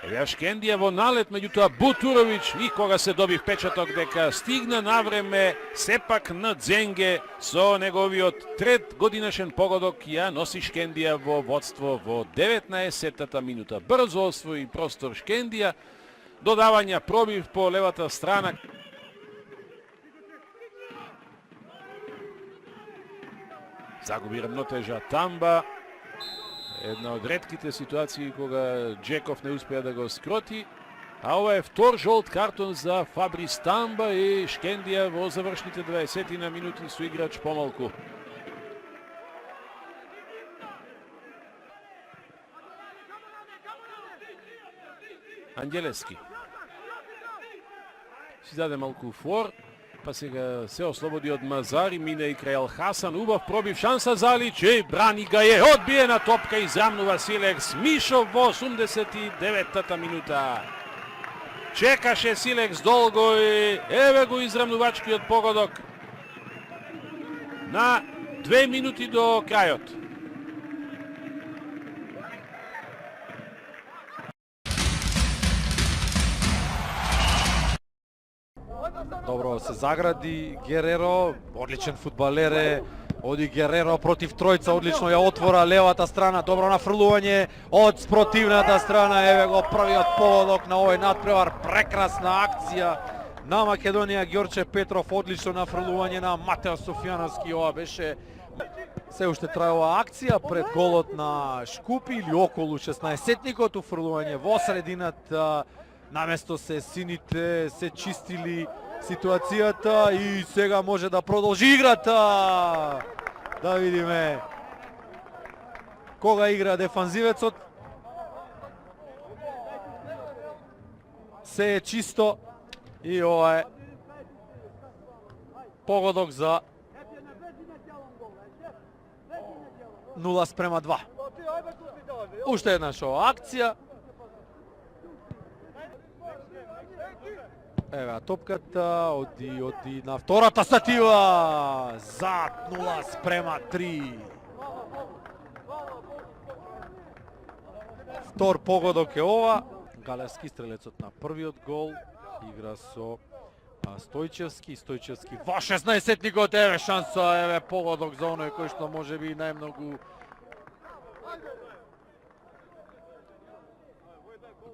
Еве Шкендија во налет, меѓутоа Бутуровиќ и кога се доби впечаток дека стигна навреме сепак на Дзенге со неговиот трет годинешен погодок ја носи Шкендија во водство во 19-тата минута. Брзо освои простор Шкендија, додавања пробив по левата страна. Загуби рамнотежа Тамба. Една од ретките ситуации кога Джеков не успеа да го скроти. А ова е втор жолт картон за Фабрис Тамба и Шкендија во завршните 20 на минути со играч помалку. Ангелески си даде малку фор, па сега се ослободи од Мазари, мине и крај Алхасан, убав пробив, шанса за Алич, брани га е, одбиена топка, израмнува Силекс, Мишов во 89-та минута. Чекаше Силекс долго и еве го израмнувачкиот погодок на 2 минути до крајот. Добро се загради Гереро, одличен фудбалер е. Оди Гереро против тројца, одлично ја отвора левата страна, добро нафрлување од спротивната страна. Еве го првиот погодок на овој надпревар, прекрасна акција на Македонија. Ѓорче Петров, одлично нафрлување на Матео Софијановски. Ова беше се уште трајува акција пред голот на Шкупи или околу 16-тникот, уфрлување во средината. Наместо се сините се чистили ситуацијата и сега може да продолжи играта. Да видиме кога игра дефанзивецот. Се е чисто и ова е погодок за 0:2. Уште една ова акција. Еве топката, оди на втората статива за 0:3. Втор погодок е ова. Галевски стрелецот на првиот гол, игра со Стојчевски во 16-тникот. Еве шанса, еве погодок за оној кој што може би најмногу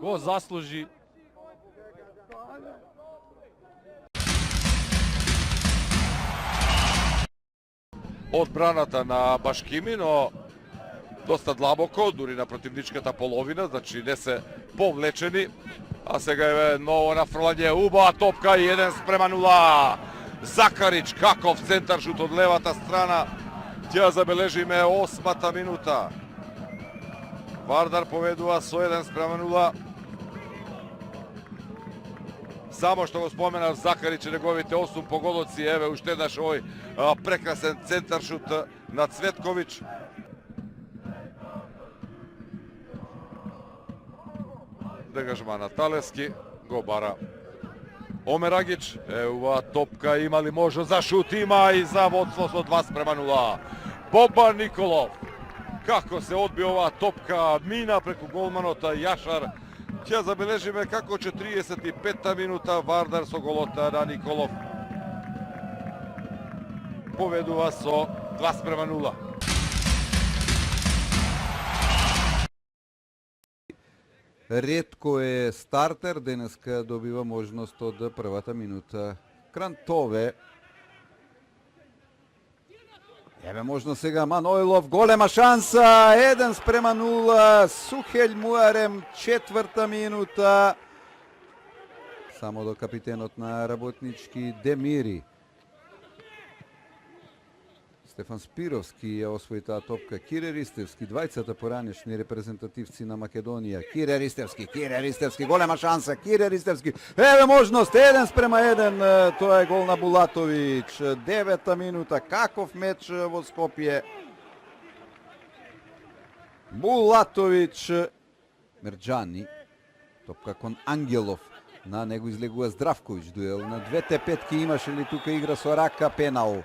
го заслужи. Одбраната на Башкими, но доста длабоко, дури на противничката половина, значи не се повлечени. А сега е ново нафрлање, убава топка и 1:0. Закарич, каков центар шут од левата страна. Ќе забележиме 8-та минута. Вардар поведува со 1:0. Само што го споменав Закарич и неговите 8 погодоци, еве уште еднаш овој прекрасен центар шут на Цветковиќ. Дегажман на Талески, го бара Омерагич. Ева топка, има ли можност за шут? Има и за водство со 2:0. Бобан Николов. Како се одби оваа топка, мина преку голманот Јашар. Ќе забележиме како 45-та минута Вардар со голот на Николов поведува со 2:0. Ретко е стартер, денеска добива можност од првата минута. Крантове. Еве можно сега Манойлов, голема шанса, 1:0, Сухель Муарем, 4-та минута. Само до капитенот на работнички Демири. Стефан Спировски ја освои таа топка. Кире Ристевски, двајцата поранешни репрезентативци на Македонија. Кире Ристевски, голема шанса, Кире Ристевски. Еве можност, 1:1, тоа е гол на Булатовиќ. 9-та минута, каков меч во Скопје. Булатовиќ, Мерџани, топка кон Ангелов. На него излегува Здравковиќ, дуел на двете петки, имаше ли тука игра со рака, пенал.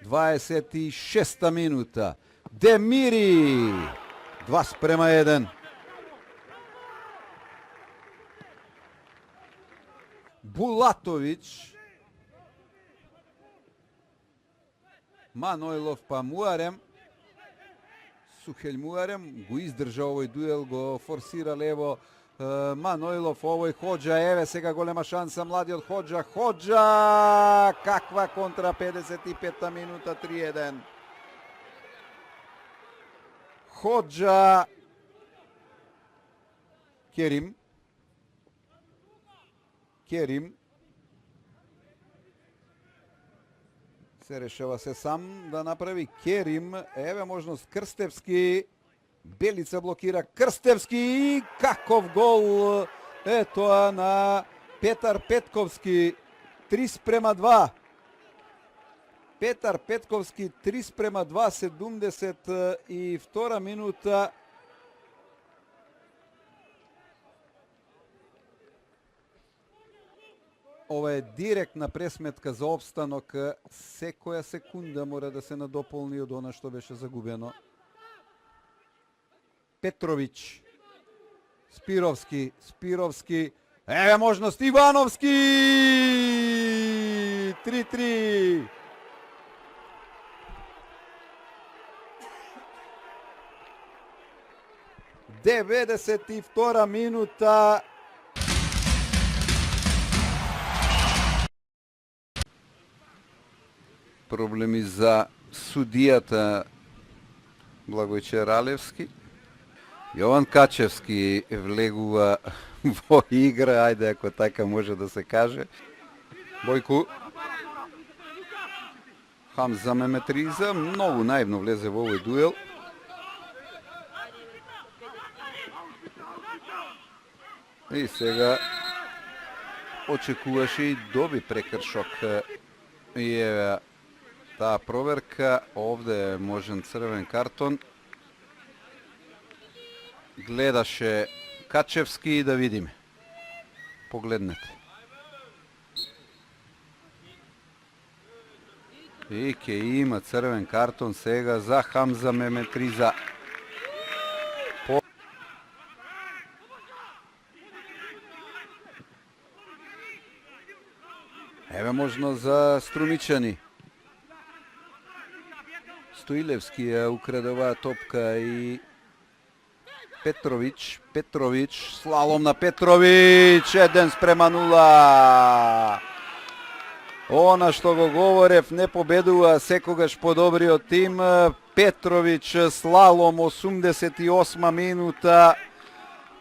26-та минута. Демири 2:1. Булатовиќ, Манойлов па Муарем. Сухелј Муарем го издржа овој дуел, го форсира лево Манойлов, овој Хоџа, еве сега голема шанса, младиот Хоџа, Хоџа, каква контра, 55-та минута, 3:1. Хоџа, Керим, се решава се сам да направи Керим, еве можност Крстевски, Белица блокира Крстевски и каков гол е тоа на Петар Петковски, 3:2. Петар Петковски 3:2, 72 минута. Ова е директна пресметка за опстанок, секоја секунда мора да се надополни од она што беше загубено. Петровиќ, Спировски, еве можност Ивановски, 3:3. Деведесет и втора минута. Проблеми за судијата Благојче Ралевски. Јован Качевски влегува во игра, ајде ако така може да се каже. Бојку. Хамза Меметриза многу наивно влезе во овој дуел. И сега очекуваше и доби прекршок. И еве таа проверка, овде е можен црвен картон. Гледаше Качевски и да видиме. Погледнете. И ке има црвен картон сега за Хамза Меметриза. Еве можно за Струмичани. Стоилевски ја украде оваа топка и Петровиќ, слалом на Петровиќ, 1:0. Она што го говорев, не победува секогаш подобриот тим. Петровиќ, слалом, 88 минута.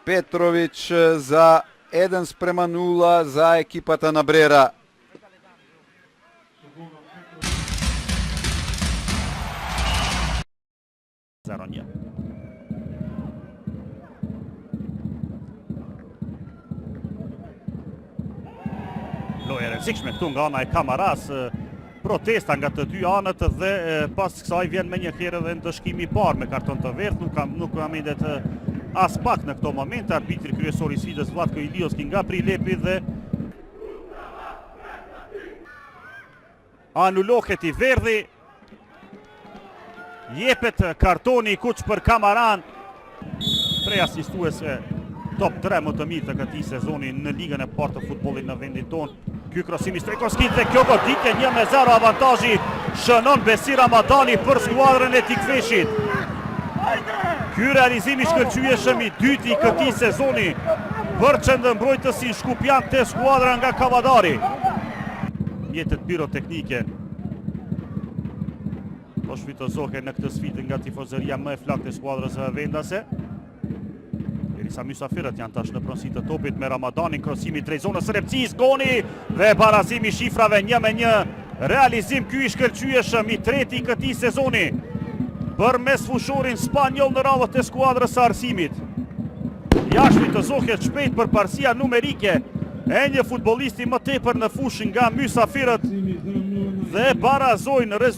Петровиќ за 1:0 за екипата на Брера. Zaronja. Lojë rrezikshme këtu nga ana e Kamaras, protesta nga të dy anët dhe pas kësaj vjen me një herë edhe ndëshkimi i parë me karton të verdhë, nuk ka mendet as pak në këto momente. Arbitri kryesor i sfidës Vlatko Ilioski nga Prilepi dhe anulohet i verdhi. Jepet kartoni i kuq për Kamaran, prej asistuesve top 3 më të mirë të këtij sezoni në ligën e parë të futbollit në vendin tonë. Ky krosim i Strejkovskit dhe kjo goditje 1-0 avantazhi shënon Besi Ramadani për skuadrën e Tikveshit. Ky realizim i shkëlqyeshëm i dyti i këtij sezoni për qendërmbrojtësin shkupian të skuadra nga Kavadari. Mjetet piroteknike po shfrytëzohen në këtë sfidë nga tifozëria më e flaktë e skuadrës së vendase. Derisa mysafirët janë tash në pronësi të topit me Ramadanin, krosimi drejt zonës Repcis, goni dhe barazimi shifrave 1-1. Realizim ky i shkëlqyeshëm i treti i këtij sezoni për mes fushorin spanjoll në radhët e skuadrës së arsimit. Ja shfrytëzohet shpejt për parësia numerike e një futbollisti më tepër në fushë nga mysafirët dhe barazojnë rezultatin.